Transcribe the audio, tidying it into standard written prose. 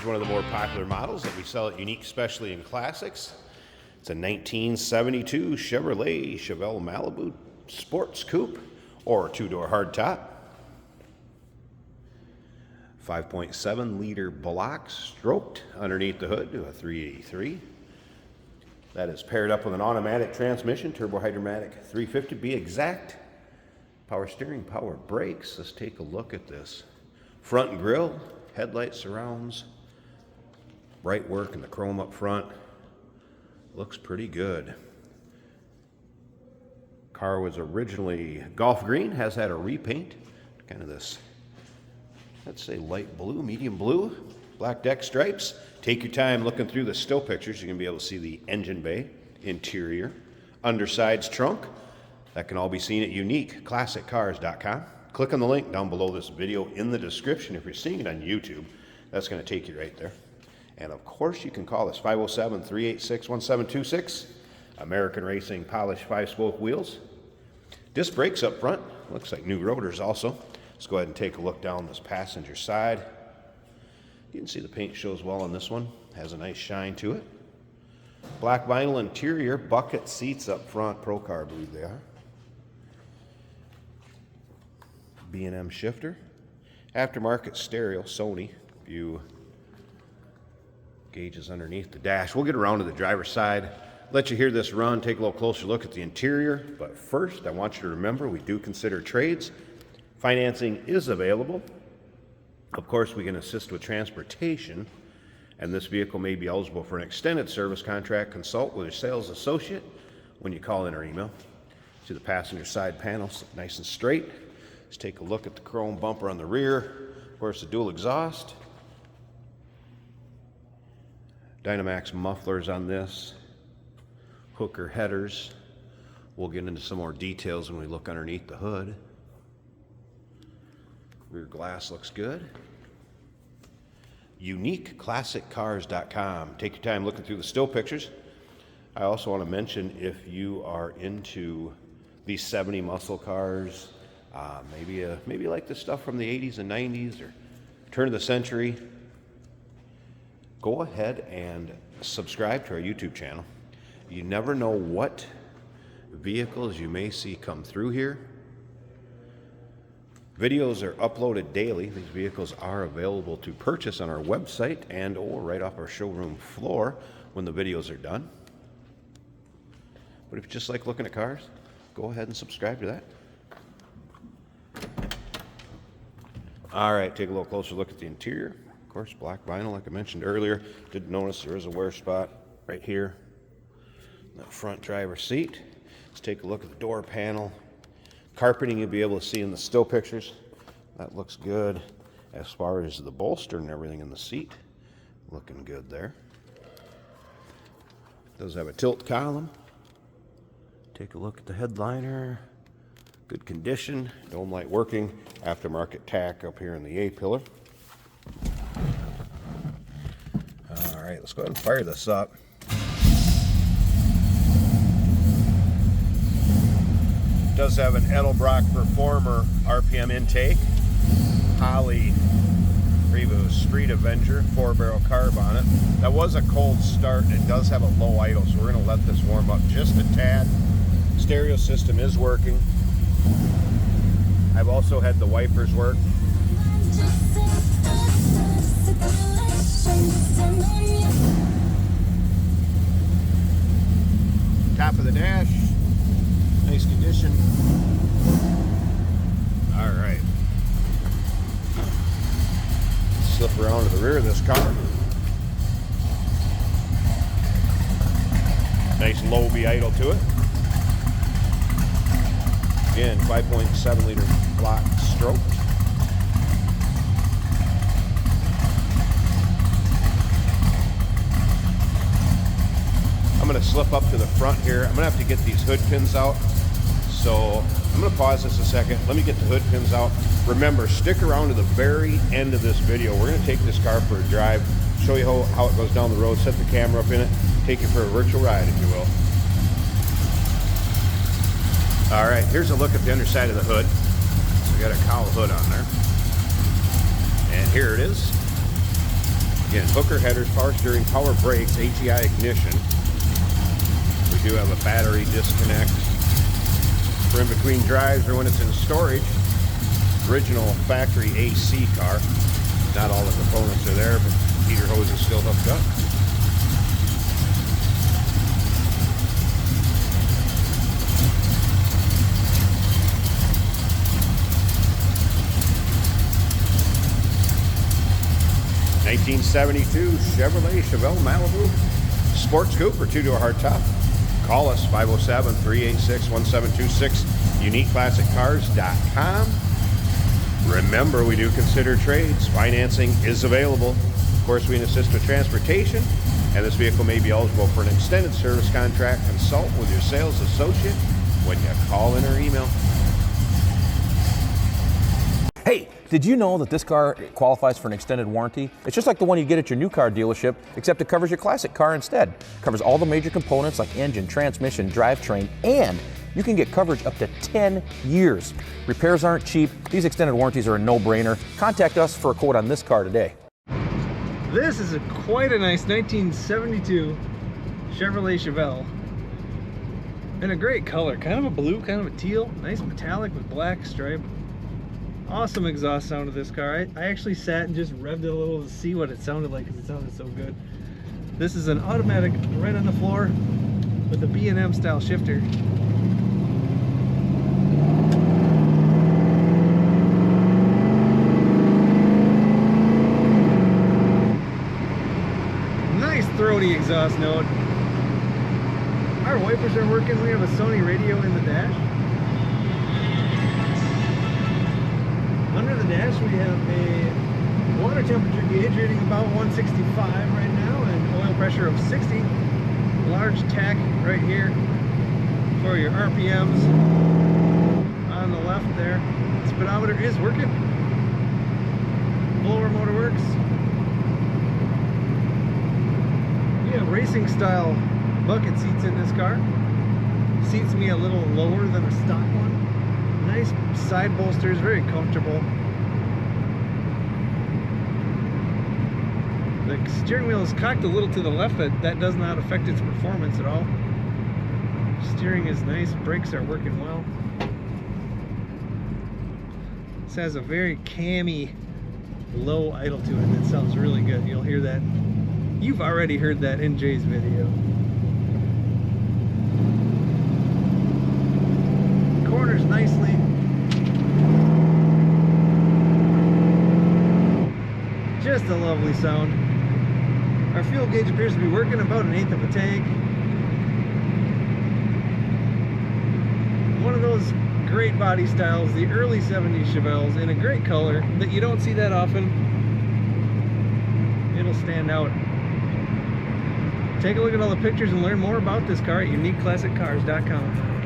Here's one of the more popular models that we sell at Unique Specialty and Classics. It's a 1972 Chevrolet Malibu Sports Coupe or two-door hardtop. 5.7 liter block stroked underneath the hood to a 383. That is paired up with an automatic transmission, turbo hydromatic 350 be exact. Power steering, power brakes. Let's take a look at this. Front grille, headlight surrounds, bright work in the chrome up front. Looks pretty good. Car was originally Gulf green, has had a repaint, kind of this, let's say light blue, medium blue, black deck stripes. Take your time looking through the still pictures. You're going to be able to see the engine bay, interior, undersides trunk. That can all be seen at uniqueclassiccars.com. Click on the link down below this video in the description. If you're seeing it on YouTube, that's going to take you right there. And of course, you can call us 507-386-1726. American Racing polished 5-spoke wheels. Disc brakes up front. Looks like new rotors also. Let's go ahead and take a look down this passenger side. You can see the paint shows well on this one. Has a nice shine to it. Black vinyl interior, bucket seats up front. Pro Car, I believe they are. B&M shifter. Aftermarket stereo, Sony. View gauges underneath the dash. We'll get around to the driver's side, let you hear this run, take a little closer look at the interior. But first, I want you to remember we do consider trades. Financing is available. Of course, we can assist with transportation, and this vehicle may be eligible for an extended service contract. Consult with your sales associate when you call in or email. See the passenger side panels, nice and straight. Let's take a look at the chrome bumper on the rear. Of course, the dual exhaust. Dynamax mufflers on this. Hooker headers. We'll get into some more details when we look underneath the hood. Rear glass looks good. UniqueClassicCars.com. Take your time looking through the still pictures. I also want to mention, if you are into these 70 muscle cars, maybe like the stuff from the 80s and 90s or turn of the century, go ahead and subscribe to our YouTube channel. You never know what vehicles you may see come through here. Videos are uploaded daily. These vehicles are available to purchase on our website and or right off our showroom floor when the videos are done. But if you just like looking at cars, go ahead and subscribe to that. All right, take a little closer look at the interior. Of course, black vinyl, like I mentioned earlier. Did notice there is a wear spot right here in that front driver's seat. Let's take a look at the door panel. Carpeting you'll be able to see in the still pictures. That looks good as far as the bolster and everything in the seat. Looking good there. Does have a tilt column. Take a look at the headliner. Good condition. Dome light working. Aftermarket tack up here in the A-pillar. All right, let's go ahead and fire this up. Does have an Edelbrock Performer RPM intake, Holley Revo Street Avenger 4-barrel carb on it. That was a cold start, and it does have a low idle, so we're going to let this warm up just a tad. Stereo system is working. I've also had the wipers work. Top of the dash. Nice condition. All right. Slip around to the rear of this car. Nice low B idle to it. Again, 5.7 liter block stroked. I'm going to slip up to the front here. I'm going to have to get these hood pins out. So I'm going to pause this a second. Let me get the hood pins out. Remember, stick around to the very end of this video. We're going to take this car for a drive, show you how it goes down the road, set the camera up in it, take you for a virtual ride, if you will. All right, here's a look at the underside of the hood. So we got a cowl hood on there. And here it is. Again, hooker headers, power steering, power brakes, ATI ignition. We do have a battery disconnect for in between drives or when it's in storage. Original factory AC car. Not all the components are there, but heater hose is still hooked up. '72 Chevelle Malibu Sports Coupe or 2-door hardtop. Call us 507-386-1726, uniqueclassiccars.com. Remember, we do consider trades. Financing is available. Of course, we can assist with transportation, and this vehicle may be eligible for an extended service contract. Consult with your sales associate when you call in or email. Hey, did you know that this car qualifies for an extended warranty? It's just like the one you get at your new car dealership, except it covers your classic car instead. It covers all the major components like engine, transmission, drivetrain, and you can get coverage up to 10 years. Repairs aren't cheap. These extended warranties are a no-brainer. Contact us for a quote on this car today. This is quite a nice 1972 Chevrolet Chevelle. In a great color, kind of a blue, kind of a teal, nice metallic with black stripe. Awesome exhaust sound of this car. I actually sat and just revved it a little to see what it sounded like because it sounded so good. This is an automatic right on the floor with a B&M style shifter. Nice throaty exhaust note. Our wipers are working. We have a Sony radio in the dash. Under the dash we have a water temperature gauge reading about 165 right now and oil pressure of 60. Large tack right here for your RPMs on the left there. Speedometer is working. Blower motor works. We have racing style bucket seats in this car. Seats me a little lower than a stock one. Nice side bolsters, very comfortable. The steering wheel is cocked a little to the left, but that does not affect its performance at all. Steering is nice, brakes are working well. This has a very cammy, low idle to it that sounds really good. You'll hear that. You've already heard that in Jay's video. Corners nicely. Just a lovely sound. Our fuel gauge appears to be working about 1/8 of a tank. One of those great body styles, the early 70s Chevelles in a great color that you don't see that often. It'll stand out. Take a look at all the pictures and learn more about this car at uniqueclassiccars.com.